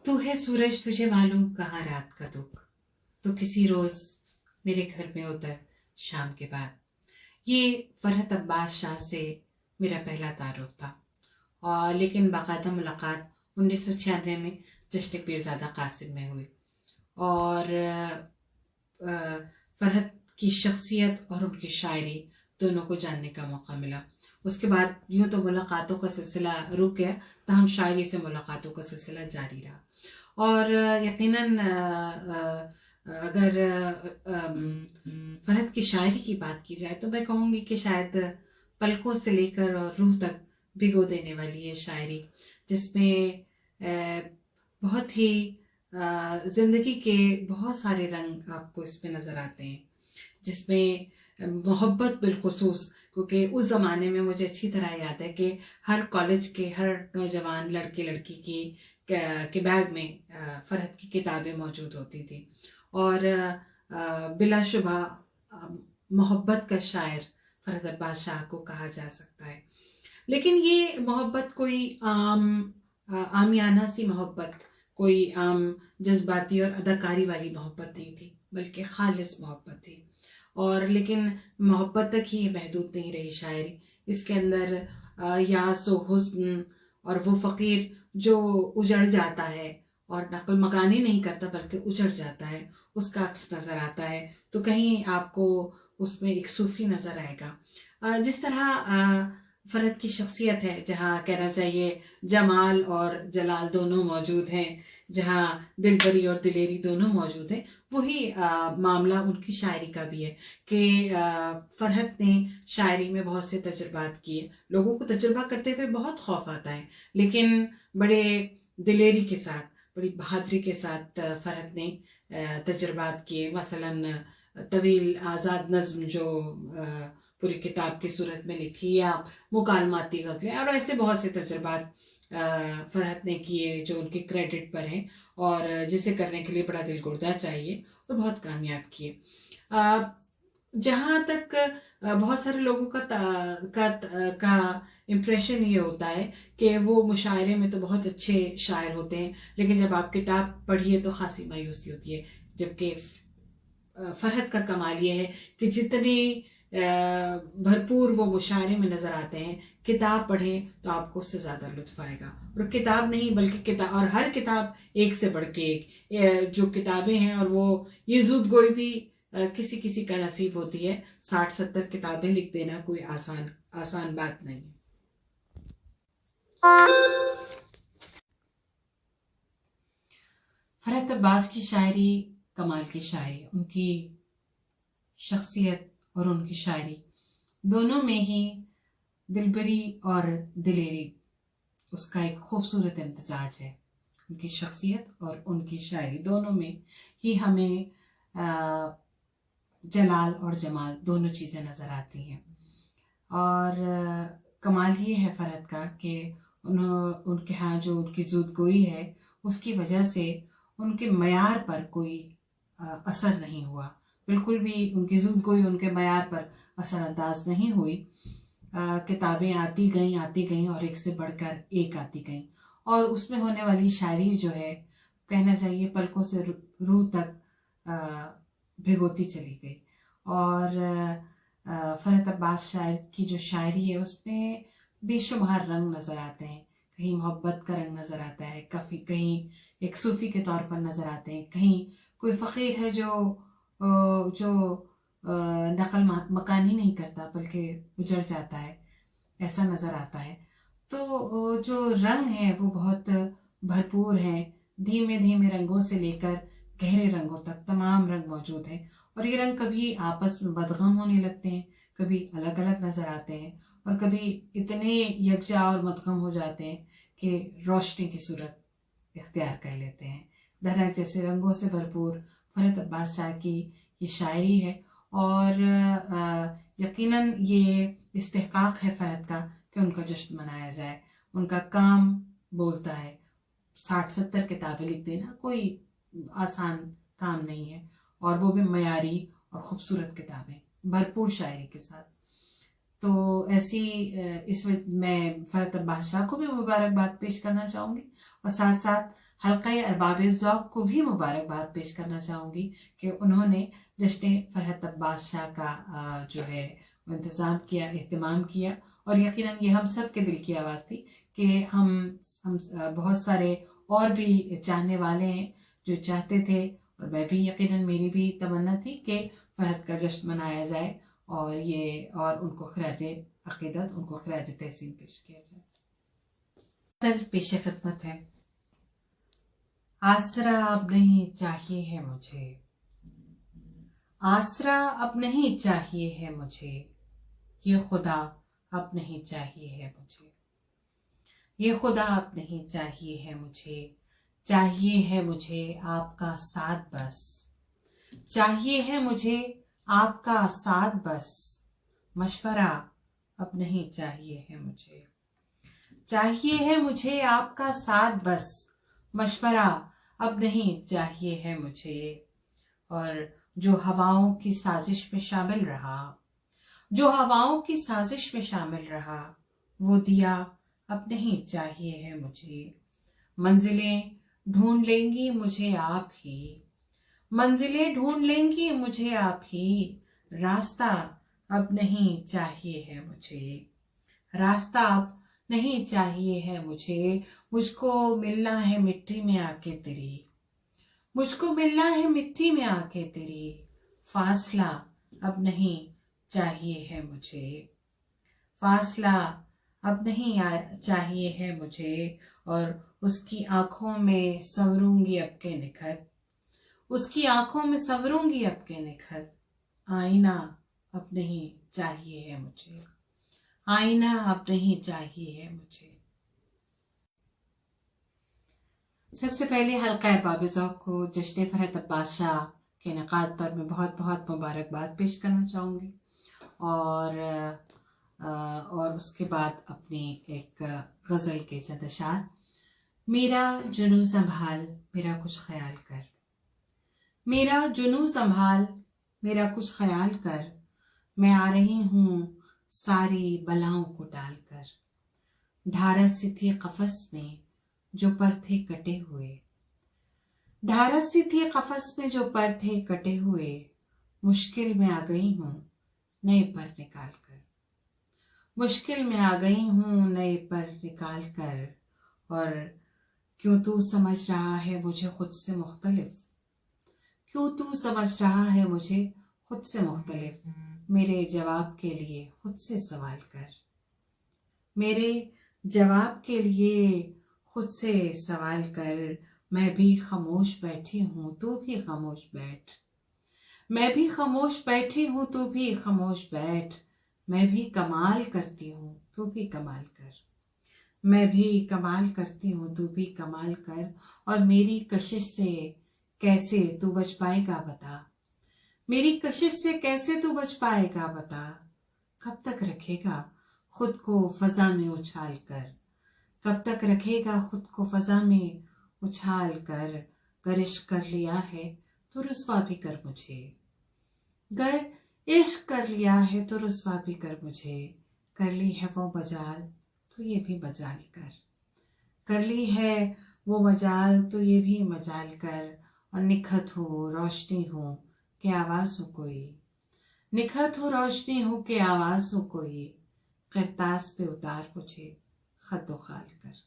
तू है सूरज तुझे मालूम कहाँ रात का दुख, तो किसी रोज मेरे घर में उतर शाम के बाद। ये फरहत अब्बास शाह से मेरा पहला तारुफ था, और लेकिन बाकायदा मुलाकात 1996 में जश्न पीरज़ादा कासिम में हुई। और फरहत की शख्सियत और उनकी शायरी दोनों को जानने का मौका मिला। उसके बाद यूँ तो मुलाकातों का सिलसिला रुक गया, तहम शायरी से मुलाकातों का सिलसिला जारी रहा। और यकीनन अगर फरहत की शायरी की बात की जाए तो मैं कहूँगी कि शायद पलकों से लेकर और रूह तक भिगो देने वाली है शायरी, जिसमें बहुत ही ज़िंदगी के बहुत सारे रंग आपको इसमें नज़र आते हैं, जिसमें मोहब्बत बिलखुसूस, क्योंकि उस ज़माने में मुझे अच्छी तरह याद है कि हर कॉलेज के हर नौजवान लड़के लड़की के बैग में फरहत की किताबें मौजूद होती थी। और बिलाशुबा मोहब्बत का शायर फरहत अब्बास शाह को कहा जा सकता है। लेकिन ये मोहब्बत कोई आमियाना सी मोहब्बत, कोई आम जज्बाती और अदाकारी वाली मोहब्बत नहीं थी, बल्कि खालिस मोहब्बत थी। और लेकिन मोहब्बत तक ही महदूद नहीं रही शायरी। इसके अंदर यास व हुस्न और वो फ़कीर जो उजड़ जाता है और नकल मकानी नहीं करता बल्कि उजड़ जाता है, उसका अक्स नज़र आता है। तो कहीं आपको उसमें एक सूफ़ी नज़र आएगा। जिस तरह फरहत की शख्सियत है, जहाँ कहना चाहिए जमाल और जलाल दोनों मौजूद हैं, जहाँ दिलबरी और दिलेरी दोनों मौजूद हैं, वही मामला उनकी शायरी का भी है कि फरहत ने शायरी में बहुत से तजुर्बात किए। लोगों को तजुर्बा करते हुए बहुत खौफ आता है, लेकिन बड़े दिलेरी के साथ, बड़ी बहादुरी के साथ फरहत ने तजुर्बात किए। मसलन तवील आज़ाद नज़्म जो पूरी किताब की सूरत में लिखी, या मुकालमाती गज़लें, और ऐसे बहुत से तजुर्बात फरहत ने किए जो उनके क्रेडिट पर हैं, और जिसे करने के लिए बड़ा दिलगुर्दा चाहिए, और बहुत कामयाब किए। जहाँ तक बहुत सारे लोगों का इम्प्रेशन ये होता है कि वो मुशायरे में तो बहुत अच्छे शायर होते हैं, लेकिन जब आप किताब पढ़िए तो खासी मायूसी होती है। जबकि फरहत का कमाल ये है कि जितनी भरपूर वो मुशायरे में नज़र आते हैं, किताब पढ़ें तो आपको उससे ज़्यादा लुत्फ़ आएगा। और किताब नहीं बल्कि किताब, और हर किताब एक से बढ़ के एक, जो किताबें हैं, और वो ये ज़ूद गोई भी किसी किसी का नसीब होती है। 60-70 किताबें लिख देना कोई आसान बात नहीं है। फरहत अब्बास की शायरी कमाल की शायरी, उनकी शख्सियत और उनकी शायरी दोनों में ही दिलबरी और दिलेरी उसका एक खूबसूरत इम्तिजाज है। उनकी शख्सियत और उनकी शायरी दोनों में ही हमें जलाल और जमाल दोनों चीज़ें नज़र आती हैं। और कमाल ये है फरहत का कि उनके यहाँ जो उनकी ज़ूदगोई है, उसकी वजह से उनके मयार पर कोई असर नहीं हुआ। बिल्कुल भी उनकी ज़ूदगोई उनके मयार पर असरअंदाज नहीं हुई। किताबें आती गईं और एक से बढ़कर एक आती गईं, और उसमें होने वाली शायरी जो है, कहना चाहिए पलकों से रूह तक भिगोती चली गई। और फरहत अब्बास शायर की जो शायरी है उसमें बेशुमार रंग नज़र आते हैं। कहीं मोहब्बत का रंग नज़र आता है, कहीं एक सूफ़ी के तौर पर नज़र आते हैं, कहीं कोई फ़कीर है जो नकल मकानी नहीं करता बल्कि उजड़ जाता है, ऐसा नज़र आता है। तो जो रंग है वो बहुत भरपूर हैं। धीमे धीमे रंगों से लेकर गहरे रंगों तक तमाम रंग मौजूद हैं, और ये रंग कभी आपस में बदगम होने लगते हैं, कभी अलग अलग नज़र आते हैं, और कभी इतने यकजा और मदगम हो जाते हैं कि रोशनी की सूरत इख्तियार कर लेते हैं। दरअसल जैसे रंगों से भरपूर फरहत अब्बास शाह की ये शायरी है, और यकीनन ये इस्तेहकाक है फरहत का कि उनका जश्न मनाया जाए। उनका काम बोलता है। 60-70 किताबें लिख देना कोई आसान काम नहीं है, और वो भी मयारी और ख़ूबसूरत किताबें भरपूर शायरी के साथ। तो ऐसी इस वक्त मैं फरहत अब्बास शाह को भी मुबारकबाद पेश करना चाहूँगी, और साथ साथ حلقہ ارباب ذوق کو بھی مبارکباد پیش کرنا چاہوں گی کہ انہوں نے جشن فرحت عباس شاہ کا جو ہے انتظام کیا، اہتمام کیا، اور یقیناً یہ ہم سب کے دل کی آواز تھی کہ ہم بہت سارے اور بھی چاہنے والے ہیں جو چاہتے تھے، اور میں بھی یقیناً میری بھی تمنا تھی کہ فرحت کا جشن منایا جائے اور ان کو خراج عقیدت، ان کو خراج تحسین پیش کیا جائے۔ سر پیش خدمت ہے۔ آسرا اب نہیں چاہیے ہے مجھے، آسرا اب نہیں چاہیے ہے مجھے، یہ خدا اب نہیں چاہیے ہے مجھے، یہ خدا اب نہیں چاہیے ہے مجھے، چاہیے ہے مجھے آپ کا ساتھ بس، چاہیے ہے مجھے آپ کا ساتھ بس، مشورہ اب نہیں چاہیے ہے مجھے، چاہیے ہے مجھے آپ کا ساتھ بس، مشورہ اب نہیں چاہیے ہے مجھے، اور جو ہواؤں کی سازش میں شامل رہا، جو ہواؤں کی سازش میں شامل رہا، وہ دیا اب نہیں چاہیے ہے مجھے، منزلیں ڈھونڈ لیں گی مجھے آپ ہی، منزلیں ڈھونڈ لیں گی مجھے آپ ہی، راستہ اب نہیں چاہیے ہے مجھے، راستہ اب نہیں چاہیے ہے مجھے، مجھ کو ملنا ہے مٹی میں آ کے تیری، مجھ کو ملنا ہے مٹی میں آ کے تیری، فاصلہ اب نہیں چاہیے ہے مجھے، فاصلہ اب نہیں چاہیے ہے مجھے، اور اس کی آنکھوں میں سنوروں گی اب کے نکھر، اس کی آنکھوں میں سنوروں گی اب کے نکھر، آئینہ اب نہیں چاہیے ہے مجھے، آئینہ اب نہیں چاہیے ہے مجھے۔ سب سے پہلے حلقہ ارباب ذوق کو جشن فرحت عباس شاہ کے انعقاد پر میں بہت بہت مبارکباد پیش کرنا چاہوں گی، اور اس کے بعد اپنی ایک غزل کے چند اشعار۔ میرا جنوں سنبھال میرا کچھ خیال کر، میرا جنوں سنبھال میرا کچھ خیال کر، میں آ رہی ہوں ساری بلاؤں کو ٹال کر، ڈھارس سی تھی قفس میں جو پر تھے کٹے ہوئے، ڈھارس سی تھی قفس میں جو پر تھے کٹے ہوئے، مشکل میں آ گئی ہوں نئے پر نکال کر، مشکل میں آ گئی ہوں نئے پر نکال کر، اور کیوں تو سمجھ رہا ہے مجھے خود سے مختلف، کیوں تو سمجھ رہا ہے مجھے خود سے مختلف، میرے جواب کے لیے خود سے سوال کر، میرے جواب کے لیے خود سے سوال کر، میں بھی خاموش بیٹھی ہوں تو بھی خاموش بیٹھ، میں بھی خاموش بیٹھی ہوں تو بھی خاموش بیٹھ، میں بھی کمال کرتی ہوں تو بھی کمال کر، میں بھی کمال کرتی ہوں تو بھی کمال کر، اور میری کشش سے کیسے تو بچ پائے گا بتا، میری کشش سے کیسے تو بچ پائے گا بتا، کب تک رکھے گا خود کو فضا میں اچھال کر، کب تک رکھے گا خود کو فضا میں اچھال کر، گر عشق کر لیا ہے تو رسوا بھی کر مجھے، گر عشق کر لیا ہے تو رسوا بھی کر مجھے، کر لی ہے وہ مجال تو یہ بھی مجال کر، کر لی ہے وہ مجال تو یہ بھی مجال کر، اور نکھت ہو روشنی ہو کہ آواز ہو کوئی، نکھت ہو روشنی ہو کہ آواز ہو کوئی، کرتاس پہ اتار مجھے خط و خال کر۔